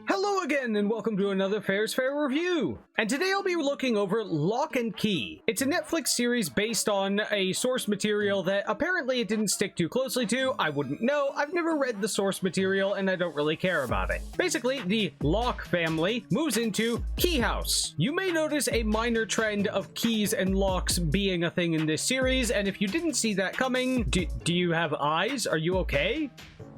Hello again, and welcome to another Fair's Fair review. And today I'll be looking over Locke and Key. It's a Netflix series based on a source material that apparently it didn't stick too closely to. I wouldn't know. I've never read the source material and I don't really care about it. Basically, the Locke family moves into Key House. You may notice a minor trend of keys and locks being a thing in this series, and if you didn't see that coming, do you have eyes? Are you okay?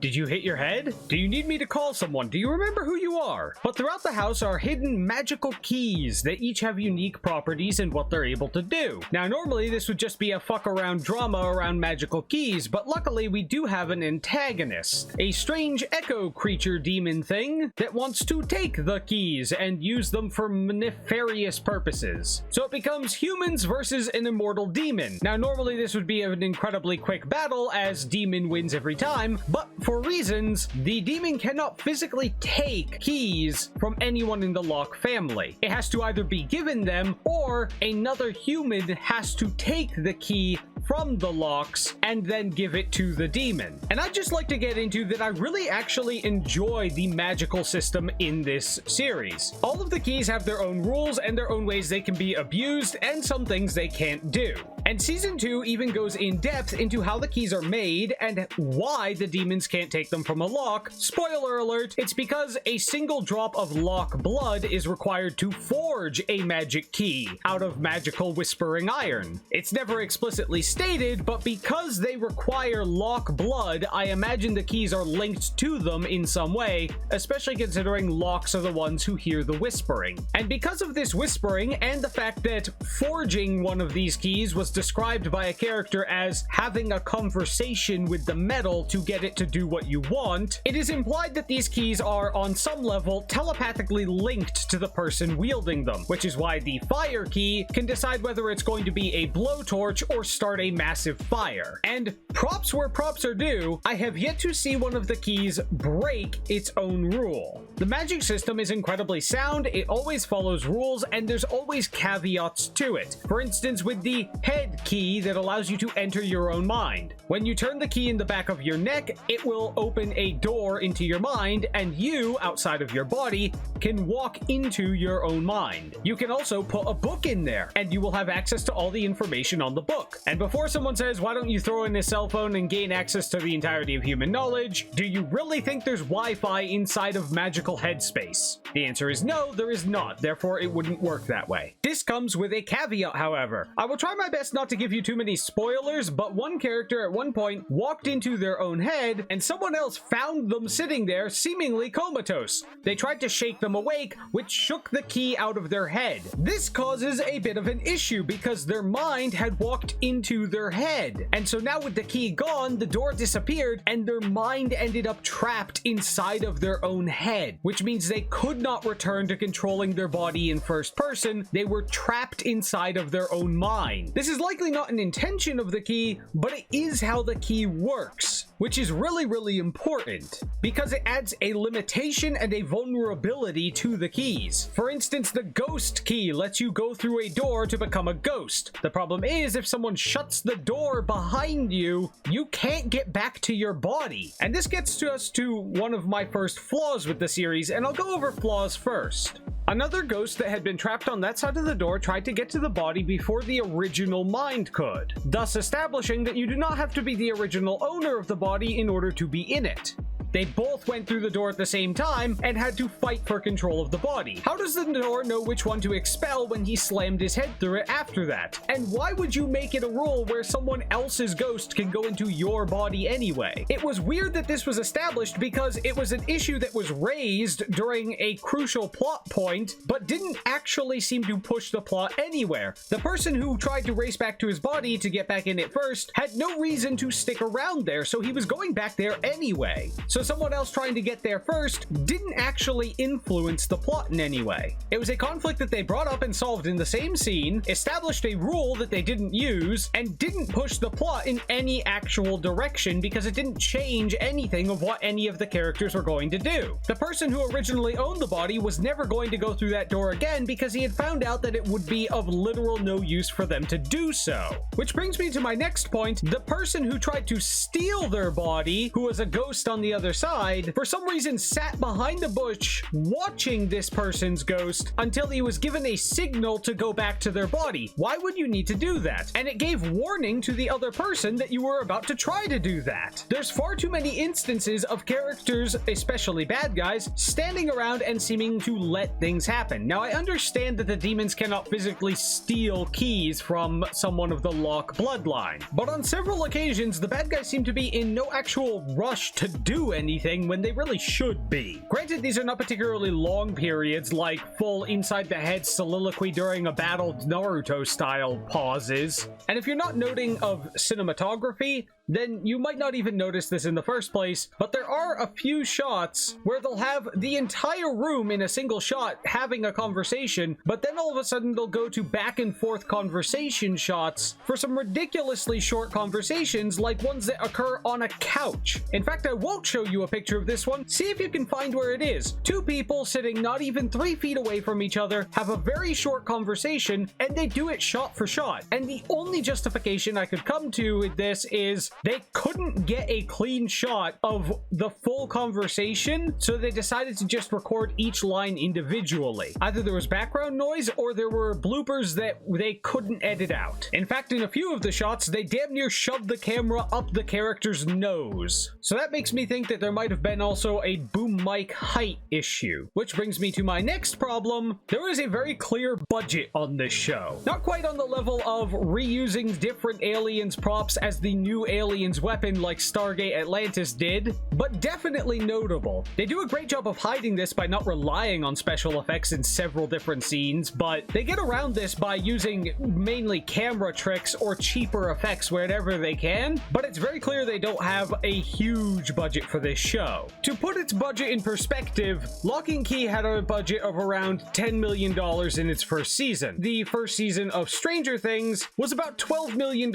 Did you hit your head? Do you need me to call someone? Do you remember who you are? But throughout the house are hidden magical keys that each have unique properties and what they're able to do. Now, normally this would just be a fuck around drama around magical keys, but luckily we do have an antagonist. A strange echo creature demon thing that wants to take the keys and use them for nefarious purposes. So it becomes humans versus an immortal demon. Now, normally this would be an incredibly quick battle as demon wins every time, but for reasons, the demon cannot physically take keys from anyone in the Locke family. It has to either be given them or another human has to take the key from the Locks and then give it to the demon. And I'd just like to get into that I really actually enjoy the magical system in this series. All of the keys have their own rules and their own ways they can be abused and some things they can't do. And season 2 even goes in depth into how the keys are made and why the demons can't take them from a Locke. Spoiler alert, it's because a single drop of Locke blood is required to forge a magic key out of magical whispering iron. It's never explicitly stated, but because they require Locke blood, I imagine the keys are linked to them in some way, especially considering Locks are the ones who hear the whispering. And because of this whispering and the fact that forging one of these keys was described by a character as having a conversation with the metal to get it to do what you want, it is implied that these keys are on some level telepathically linked to the person wielding them, which is why the fire key can decide whether it's going to be a blowtorch or start a massive fire. And props where props are due, I have yet to see one of the keys break its own rule. The magic system is incredibly sound, it always follows rules, and there's always caveats to it. For instance, with the head key that allows you to enter your own mind. When you turn the key in the back of your neck, it will open a door into your mind, and you, outside of your body, can walk into your own mind. You can also put a book in there, and you will have access to all the information on the book. And before someone says, why don't you throw in a cell phone and gain access to the entirety of human knowledge, do you really think there's Wi-Fi inside of magical headspace? The answer is no, there is not, therefore it wouldn't work that way. This comes with a caveat, however. I will try my best not to give you too many spoilers, but one character at one point walked into their own head, and someone else found them sitting there seemingly comatose. They tried to shake them awake, which shook the key out of their head. This causes a bit of an issue because their mind had walked into their head. And so now with the key gone, the door disappeared and their mind ended up trapped inside of their own head, which means they could not return to controlling their body in first person. They were trapped inside of their own mind. This is likely not an intention of the key, but it is how the key works, which is really important because it adds a limitation and a vulnerability to the keys. For instance, the ghost key lets you go through a door to become a ghost. The problem is if someone shuts the door behind you, you can't get back to your body. And this gets us to one of my first flaws with the series, and I'll go over flaws first. Another ghost that had been trapped on that side of the door tried to get to the body before the original mind could, thus establishing that you do not have to be the original owner of the body in order to be in it. They both went through the door at the same time and had to fight for control of the body. How does the door know which one to expel when he slammed his head through it after that? And why would you make it a rule where someone else's ghost can go into your body anyway? It was weird that this was established because it was an issue that was raised during a crucial plot point, but didn't actually seem to push the plot anywhere. The person who tried to race back to his body to get back in it first had no reason to stick around there, so he was going back there anyway. So someone else trying to get there first didn't actually influence the plot in any way. It was a conflict that they brought up and solved in the same scene, established a rule that they didn't use, and didn't push the plot in any actual direction because it didn't change anything of what any of the characters were going to do. The person who originally owned the body was never going to go through that door again because he had found out that it would be of literal no use for them to do so. Which brings me to my next point. The person who tried to steal their body, who was a ghost on the other side, for some reason sat behind a bush watching this person's ghost until he was given a signal to go back to their body. Why would you need to do that? And it gave warning to the other person that you were about to try to do that. There's far too many instances of characters, especially bad guys, standing around and seeming to let things happen. Now, I understand that the demons cannot physically steal keys from someone of the Locke bloodline, but on several occasions, the bad guys seem to be in no actual rush to do anything when they really should be. Granted, these are not particularly long periods, like full inside-the-head soliloquy during a battle Naruto-style pauses, and if you're not noting of cinematography, then you might not even notice this in the first place, but there are a few shots where they'll have the entire room in a single shot having a conversation, but then all of a sudden they'll go to back and forth conversation shots for some ridiculously short conversations, like ones that occur on a couch. In fact, I won't show you a picture of this one. See if you can find where it is. Two people sitting not even 3 feet away from each other have a very short conversation, and they do it shot for shot. And the only justification I could come to with this is they couldn't get a clean shot of the full conversation, so they decided to just record each line individually. Either there was background noise or there were bloopers that they couldn't edit out. In fact, in a few of the shots, they damn near shoved the camera up the character's nose. So that makes me think that there might have been also a boom mic height issue. Which brings me to my next problem. There is a very clear budget on this show. Not quite on the level of reusing different aliens props as the new aliens weapon like Stargate Atlantis did, but definitely notable. They do a great job of hiding this by not relying on special effects in several different scenes, but they get around this by using mainly camera tricks or cheaper effects wherever they can, but it's very clear they don't have a huge budget for this show. To put its budget in perspective, Locke and Key had a budget of around $10 million in its first season. The first season of Stranger Things was about $12 million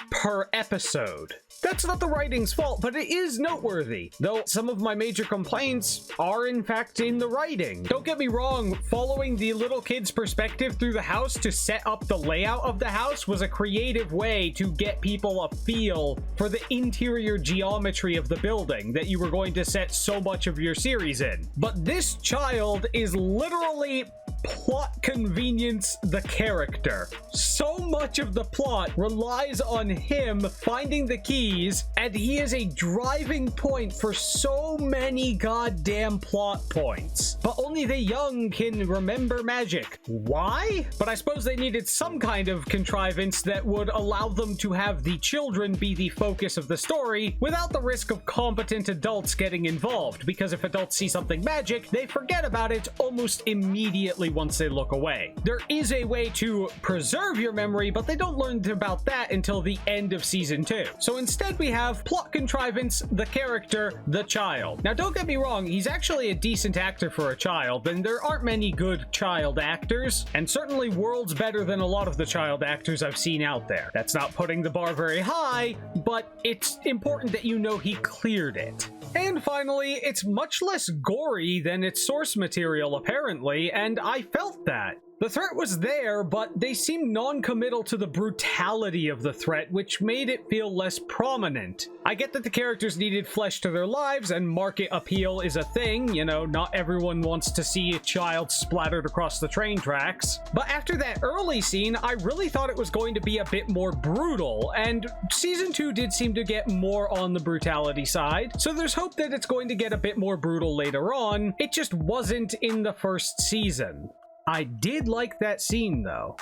per episode. That's not the writing's fault, but it is noteworthy, though some of my major complaints are in fact in the writing. Don't get me wrong, following the little kid's perspective through the house to set up the layout of the house was a creative way to get people a feel for the interior geometry of the building that you were going to set so much of your series in. But this child is literally plot convenience the character. So much of the plot relies on him finding the keys, and he is a driving point for so many goddamn plot points. But only the young can remember magic. Why? But I suppose they needed some kind of contrivance that would allow them to have the children be the focus of the story without the risk of competent adults getting involved, because if adults see something magic, they forget about it almost immediately once they look away. There is a way to preserve your memory, but they don't learn about that until the end of season 2. So instead we have plot contrivance, the character, the child. Now don't get me wrong, he's actually a decent actor for a child, and there aren't many good child actors, and certainly worlds better than a lot of the child actors I've seen out there. That's not putting the bar very high, but it's important that you know he cleared it. And finally, it's much less gory than its source material apparently, and I felt that. The threat was there, but they seemed non-committal to the brutality of the threat, which made it feel less prominent. I get that the characters needed flesh to their lives, and market appeal is a thing, you know, not everyone wants to see a child splattered across the train tracks. But after that early scene, I really thought it was going to be a bit more brutal, and season 2 did seem to get more on the brutality side, so there's hope that it's going to get a bit more brutal later on. It just wasn't in the first season. I did like that scene, though.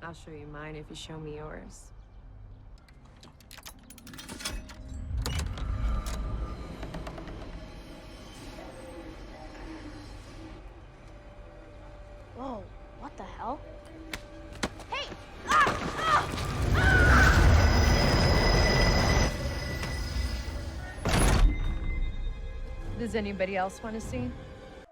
I'll show you mine if you show me yours. Whoa, what the hell? Hey! Ah! Ah! Does anybody else want to see?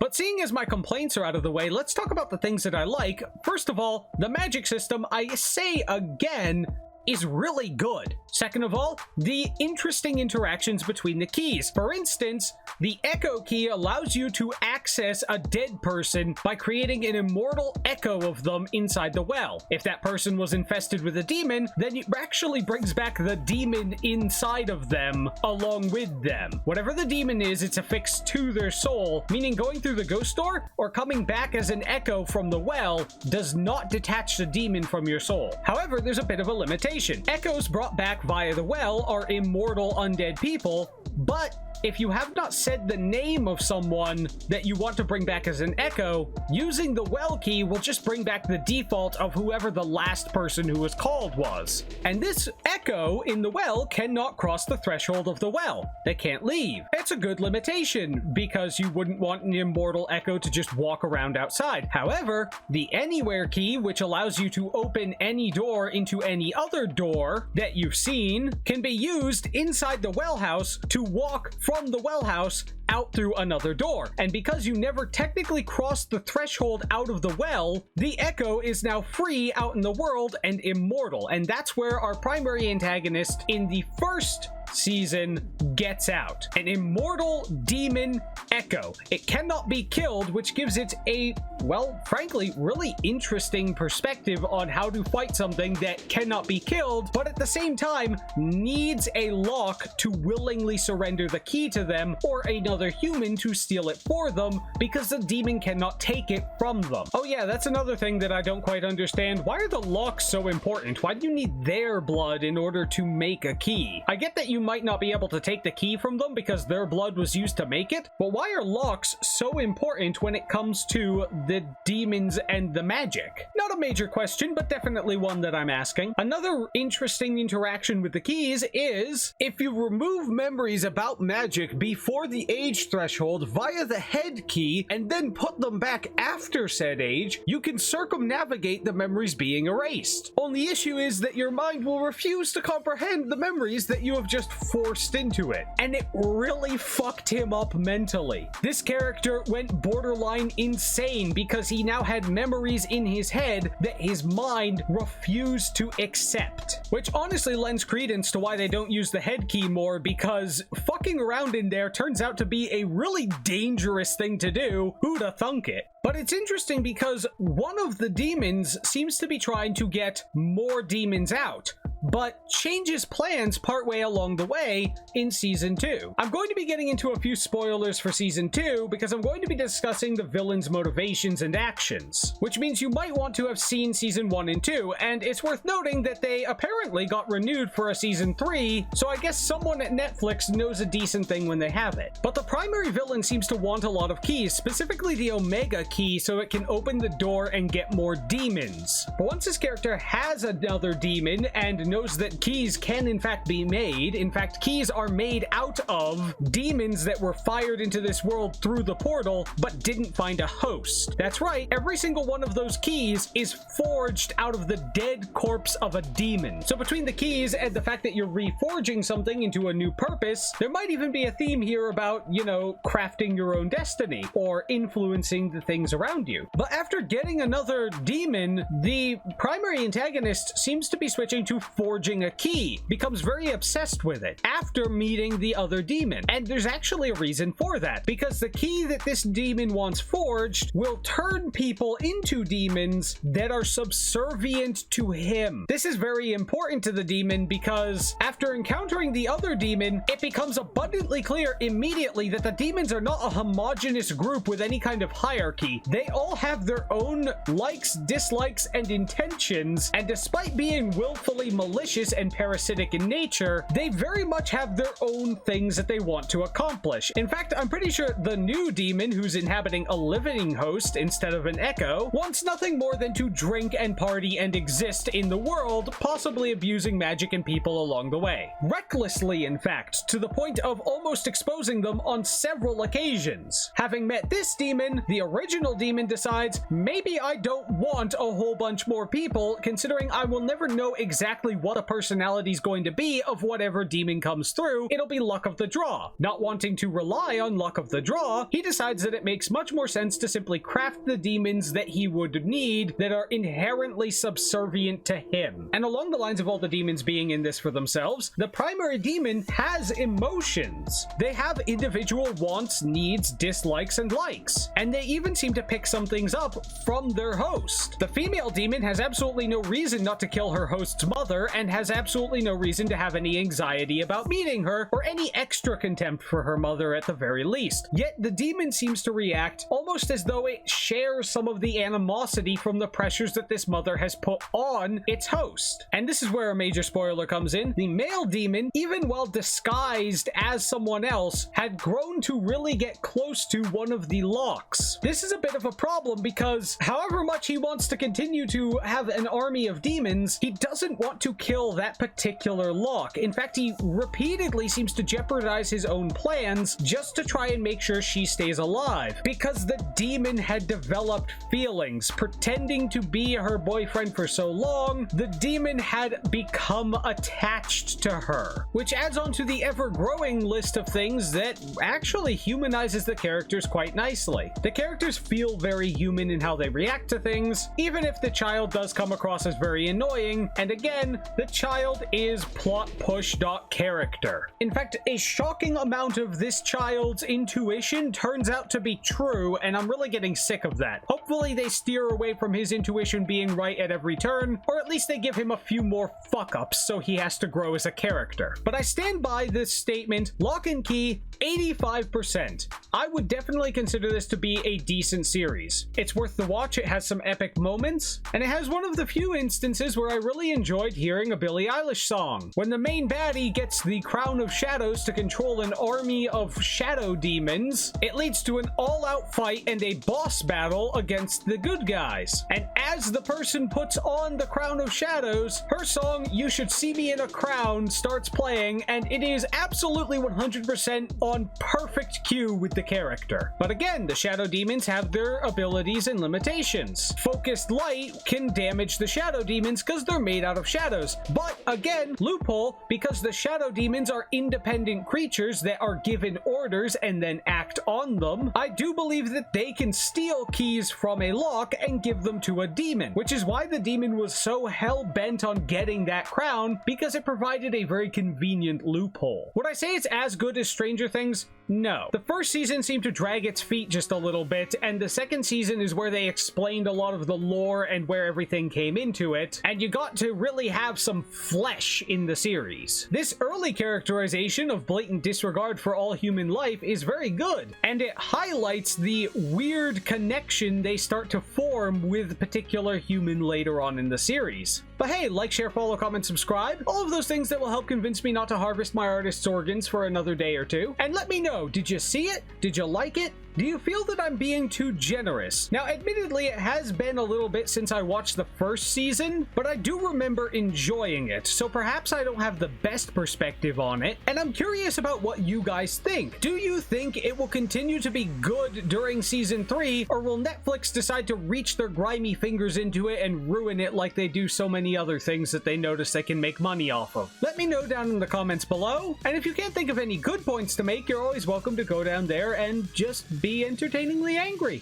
But seeing as my complaints are out of the way, let's talk about the things that I like. First of all, the magic system, I say again, is really good. Second of all, the interesting interactions between the keys. For instance, the echo key allows you to access a dead person by creating an immortal echo of them inside the well. If that person was infested with a demon, then it actually brings back the demon inside of them along with them. Whatever the demon is, it's affixed to their soul, meaning going through the ghost door or coming back as an echo from the well does not detach the demon from your soul. However, there's a bit of a limitation. Echoes brought back via the well are immortal undead people, but if you have not said the name of someone that you want to bring back as an echo, using the well key will just bring back the default of whoever the last person who was called was. And this echo in the well cannot cross the threshold of the well. They can't leave. It's a good limitation because you wouldn't want an immortal echo to just walk around outside. However, the anywhere key, which allows you to open any door into any other door that you've seen, can be used inside the well house to walk from the well house out through another door. And because you never technically crossed the threshold out of the well, the echo is now free out in the world and immortal. And that's where our primary antagonist in the first season gets out. An immortal demon echo. It cannot be killed, which gives it a, well, frankly, really interesting perspective on how to fight something that cannot be killed, but at the same time needs a Locke to willingly surrender the key to them or another human to steal it for them because the demon cannot take it from them. Oh yeah, that's another thing that I don't quite understand. Why are the Locks so important? Why do you need their blood in order to make a key? I get that you might not be able to take the key from them because their blood was used to make it, but why are Locks so important when it comes to the demons and the magic? Not a major question, but definitely one that I'm asking. Another interesting interaction with the keys is if you remove memories about magic before the age threshold via the head key and then put them back after said age, you can circumnavigate the memories being erased. Only issue is that your mind will refuse to comprehend the memories that you have just forced into it, and it really fucked him up mentally. This character went borderline insane because he now had memories in his head that his mind refused to accept, which honestly lends credence to why they don't use the head key more, because fucking around in there turns out to be a really dangerous thing to do. Who'd have thunk it? But it's interesting because one of the demons seems to be trying to get more demons out, but changes plans partway along the way in Season 2. I'm going to be getting into a few spoilers for Season 2 because I'm going to be discussing the villain's motivations and actions, which means you might want to have seen Season 1 and 2, and it's worth noting that they apparently got renewed for a Season 3, so I guess someone at Netflix knows a decent thing when they have it. But the primary villain seems to want a lot of keys, specifically the Omega key, so it can open the door and get more demons. But once this character has another demon and knows that keys can in fact be made, in fact keys are made out of demons that were fired into this world through the portal but didn't find a host. That's right, every single one of those keys is forged out of the dead corpse of a demon. So between the keys and the fact that you're reforging something into a new purpose, there might even be a theme here about, you know, crafting your own destiny or influencing the things around you. But after getting another demon, the primary antagonist seems to be switching to forging a key, becomes very obsessed with it after meeting the other demon. And there's actually a reason for that, because the key that this demon wants forged will turn people into demons that are subservient to him. This is very important to the demon because after encountering the other demon, it becomes abundantly clear immediately that the demons are not a homogeneous group with any kind of hierarchy. They all have their own likes, dislikes, and intentions, and despite being willfully malicious and parasitic in nature, they very much have their own things that they want to accomplish. In fact, I'm pretty sure the new demon, who's inhabiting a living host instead of an echo, wants nothing more than to drink and party and exist in the world, possibly abusing magic and people along the way. Recklessly, in fact, to the point of almost exposing them on several occasions. Having met this demon, the original demon decides, maybe I don't want a whole bunch more people, considering I will never know exactly what a personality is going to be of whatever demon comes through. It'll be luck of the draw. Not wanting to rely on luck of the draw, he decides that it makes much more sense to simply craft craft the demons that he would need that are inherently subservient to him. And along the lines of all the demons being in this for themselves, the primary demon has emotions. They have individual wants, needs, dislikes, and likes. And they even seem to pick some things up from their host. The female demon has absolutely no reason not to kill her host's mother and has absolutely no reason to have any anxiety about meeting her or any extra contempt for her mother at the very least. Yet the demon seems to react almost as though it shares some of the animosity from the pressures that this mother has put on its host. And this is where a major spoiler comes in. The male demon, even while disguised as someone else, had grown to really get close to one of the Locks. This is a bit of a problem because however much he wants to continue to have an army of demons, he doesn't want to kill that particular Locke. In fact, he repeatedly seems to jeopardize his own plans just to try and make sure she stays alive, because the demon had developed feelings. Pretending to be her boyfriend for so long, the demon had become attached to her, which adds on to the ever-growing list of things that actually humanizes the characters quite nicely. The characters feel very human in how they react to things, even if the child does come across as very annoying, and again, the child is plot push character. In fact, a shocking amount of this child's intuition turns out to be true, and I'm really getting sick of that. Hopefully they steer away from his intuition being right at every turn, or at least they give him a few more fuck-ups so he has to grow as a character. But I stand by this statement, Locke and Key, 85%. I would definitely consider this to be a decent series. It's worth the watch, it has some epic moments, and it has one of the few instances where I really enjoyed hearing a Billie Eilish song. When the main baddie gets the Crown of Shadows to control an army of shadow demons, it leads to an all-out fight and a boss battle against the good guys. And as the person puts on the Crown of Shadows, her song, You Should See Me in a Crown, starts playing, and it is absolutely 100% on perfect cue with the character. But again, the shadow demons have their abilities and limitations. Focused light can damage the shadow demons because they're made out of shadows. But again, loophole, because the shadow demons are independent creatures that are given orders and then act on them, I do believe that they can steal keys from a Locke and give them to a demon, which is why the demon was so hell-bent on getting that crown, because it provided a very convenient loophole. Would I say it's as good as Stranger Things? No. The first season seemed to drag its feet just a little bit, and the second season is where they explained a lot of the lore and where everything came into it, and you got to really have some flesh in the series. This early characterization of blatant disregard for all human life is very good, and it highlights the weird connection they start to form with particular human later on in the series. But hey, like, share, follow, comment, subscribe, all of those things that will help convince me not to harvest my artist's organs for another day or two. And let me know, did you see it? Did you like it? Do you feel that I'm being too generous? Now, admittedly, it has been a little bit since I watched the first season, but I do remember enjoying it, so perhaps I don't have the best perspective on it, and I'm curious about what you guys think. Do you think it will continue to be good during season 3, or will Netflix decide to reach their grimy fingers into it and ruin it like they do so many other things that they notice they can make money off of? Let me know down in the comments below, and if you can't think of any good points to make, you're always welcome to go down there and just be entertainingly angry.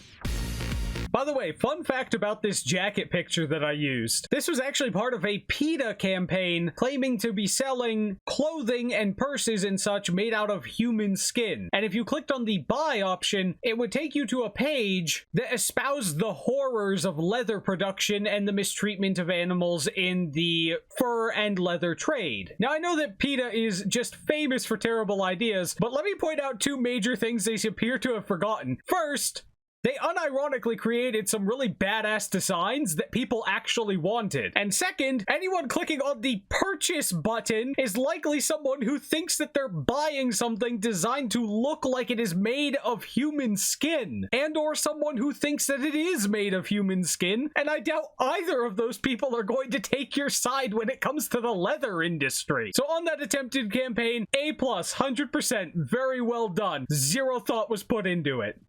By the way, fun fact about this jacket picture that I used. This was actually part of a PETA campaign claiming to be selling clothing and purses and such made out of human skin. And if you clicked on the buy option, it would take you to a page that espoused the horrors of leather production and the mistreatment of animals in the fur and leather trade. Now, I know that PETA is just famous for terrible ideas, but let me point out two major things they appear to have forgotten. First, they unironically created some really badass designs that people actually wanted. And second, anyone clicking on the purchase button is likely someone who thinks that they're buying something designed to look like it is made of human skin, and or someone who thinks that it is made of human skin, and I doubt either of those people are going to take your side when it comes to the leather industry. So on that attempted campaign, A+, 100%, very well done. Zero thought was put into it.